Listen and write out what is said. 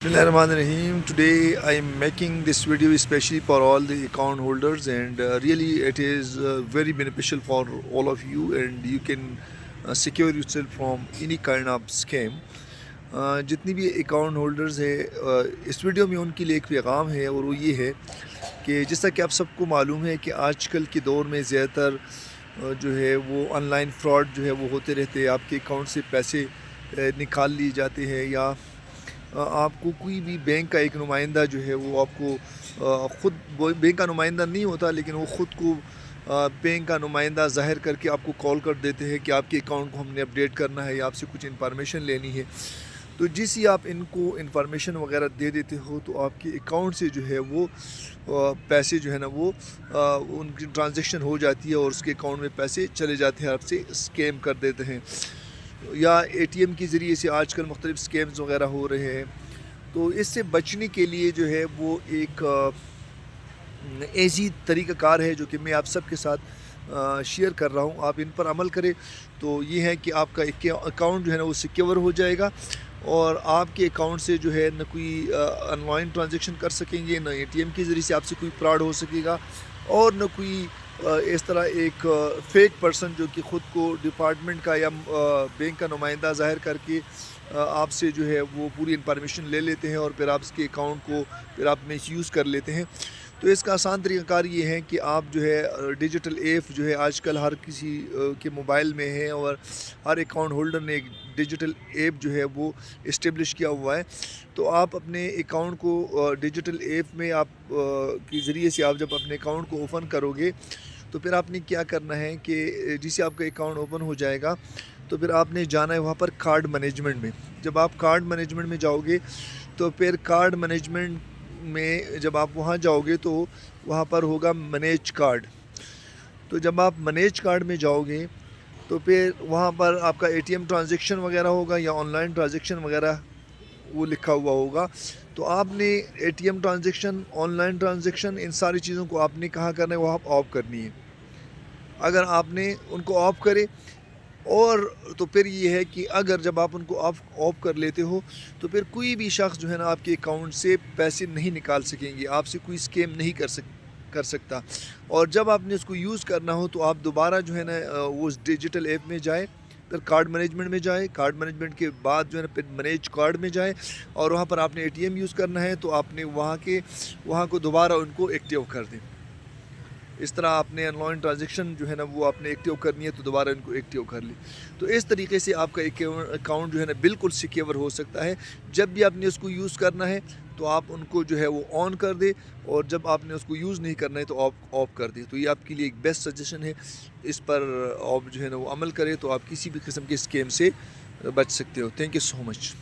Bismillahirrahmanirrahim. Today I am making this video especially for all the account holders, and really it is very beneficial for all of you, and you can secure yourself from any kind of scam. جتنی بھی account holders ہے اس video میں ان کے لیے ایک پیغام ہے، اور وہ یہ ہے کہ جس طرح کہ آپ سب کو معلوم ہے کہ آج کل کے دور میں زیادہ تر جو ہے وہ آن لائن فراڈ جو ہے وہ ہوتے رہتے ہیں. آپ کے اکاؤنٹ سے پیسے نکال لیے جاتے ہیں، یا آپ کو کوئی بھی بینک کا ایک نمائندہ جو ہے وہ آپ کو خود بینک کا نمائندہ نہیں ہوتا، لیکن وہ خود کو بینک کا نمائندہ ظاہر کر کے آپ کو کال کر دیتے ہیں کہ آپ کے اکاؤنٹ کو ہم نے اپڈیٹ کرنا ہے یا آپ سے کچھ انفارمیشن لینی ہے. تو جس ہی آپ ان کو انفارمیشن وغیرہ دے دیتے ہو تو آپ کے اکاؤنٹ سے جو ہے وہ پیسے جو ہے نا وہ ان کی ٹرانزیکشن ہو جاتی ہے، اور اس کے اکاؤنٹ میں پیسے چلے جاتے ہیں، آپ سے اسکیم کر دیتے ہیں. یا اے ٹی ایم کے ذریعے سے آج کل مختلف سکیمز وغیرہ ہو رہے ہیں. تو اس سے بچنے کے لیے جو ہے وہ ایک ایزی طریقہ کار ہے جو کہ میں آپ سب کے ساتھ شیئر کر رہا ہوں. آپ ان پر عمل کریں تو یہ ہے کہ آپ کا اکاؤنٹ جو ہے نا وہ سیکیور ہو جائے گا، اور آپ کے اکاؤنٹ سے جو ہے نہ کوئی آن لائن ٹرانزیکشن کر سکیں گے، نہ اے ٹی ایم کے ذریعے سے آپ سے کوئی فراڈ ہو سکے گا، اور نہ کوئی اس طرح ایک فیک پرسن جو کہ خود کو ڈپارٹمنٹ کا یا بینک کا نمائندہ ظاہر کر کے آپ سے جو ہے وہ پوری انفارمیشن لے لیتے ہیں، اور پھر آپ اس کے اکاؤنٹ کو پھر آپ مس یوز کر لیتے ہیں. تو اس کا آسان طریقہ کار یہ ہے کہ آپ جو ہے ڈیجیٹل ایپ جو ہے آج کل ہر کسی کے موبائل میں ہے، اور ہر اکاؤنٹ ہولڈر نے ایک ڈیجیٹل ایپ جو ہے وہ اسٹیبلش کیا ہوا ہے. تو آپ اپنے اکاؤنٹ کو ڈیجیٹل ایپ میں آپ کے ذریعے سے آپ جب اپنے اکاؤنٹ کو اوپن کرو گے تو پھر آپ نے کیا کرنا ہے کہ جسے آپ کا اکاؤنٹ اوپن ہو جائے گا تو پھر آپ نے جانا ہے وہاں پر کارڈ مینجمنٹ میں. جب آپ کارڈ مینجمنٹ میں جاؤ گے تو پھر کارڈ مینجمنٹ میں جب آپ وہاں جاؤ گے تو وہاں پر ہوگا مینیج کارڈ. تو جب آپ مینیج کارڈ میں جاؤ گے تو پھر وہاں پر آپ کا اے ٹی ایم ٹرانزیکشن وغیرہ ہوگا یا آن لائن ٹرانزیکشن وغیرہ وہ لکھا ہوا ہوگا. تو آپ نے A T M transaction, online transaction, ان ساری چیزوں کو آپ نے کہاں کرنا ہے، وہ آپ آف کرنی ہے. اگر آپ نے ان کو آف کرے، اور تو پھر یہ ہے کہ اگر جب آپ ان کو آف کر لیتے ہو تو پھر کوئی بھی شخص جو ہے نا آپ کے اکاؤنٹ سے پیسے نہیں نکال سکیں گے، آپ سے کوئی اسکیم نہیں کر سکتا. اور جب آپ نے اس کو یوز کرنا ہو تو آپ دوبارہ جو ہے نا وہ اس ڈیجیٹل ایپ میں جائے، پھر کارڈ مینجمنٹ میں جائے، کارڈ مینجمنٹ کے بعد جو ہے نا پھر مینیج کارڈ میں جائے، اور وہاں پر آپ نے اے ٹی ایم یوز کرنا ہے تو آپ نے وہاں کو دوبارہ ان کو ایکٹیو کر دیں. اس طرح آپ نے آن لائن ٹرانزیکشن جو ہے نا وہ آپ نے ایکٹیو کرنی ہے تو دوبارہ ان کو ایکٹیو کر لی. تو اس طریقے سے آپ کا اکاؤنٹ جو ہے نا بالکل سیکیور ہو سکتا ہے. جب بھی آپ نے اس کو یوز کرنا ہے تو آپ ان کو جو ہے وہ آن کر دیں، اور جب آپ نے اس کو یوز نہیں کرنا ہے تو آپ آف کر دیں. تو یہ آپ کے لیے ایک بیسٹ سجیشن ہے، اس پر آپ جو ہے نا وہ عمل کریں تو آپ کسی بھی قسم کے اسکیم سے بچ سکتے ہو. Thank you so much.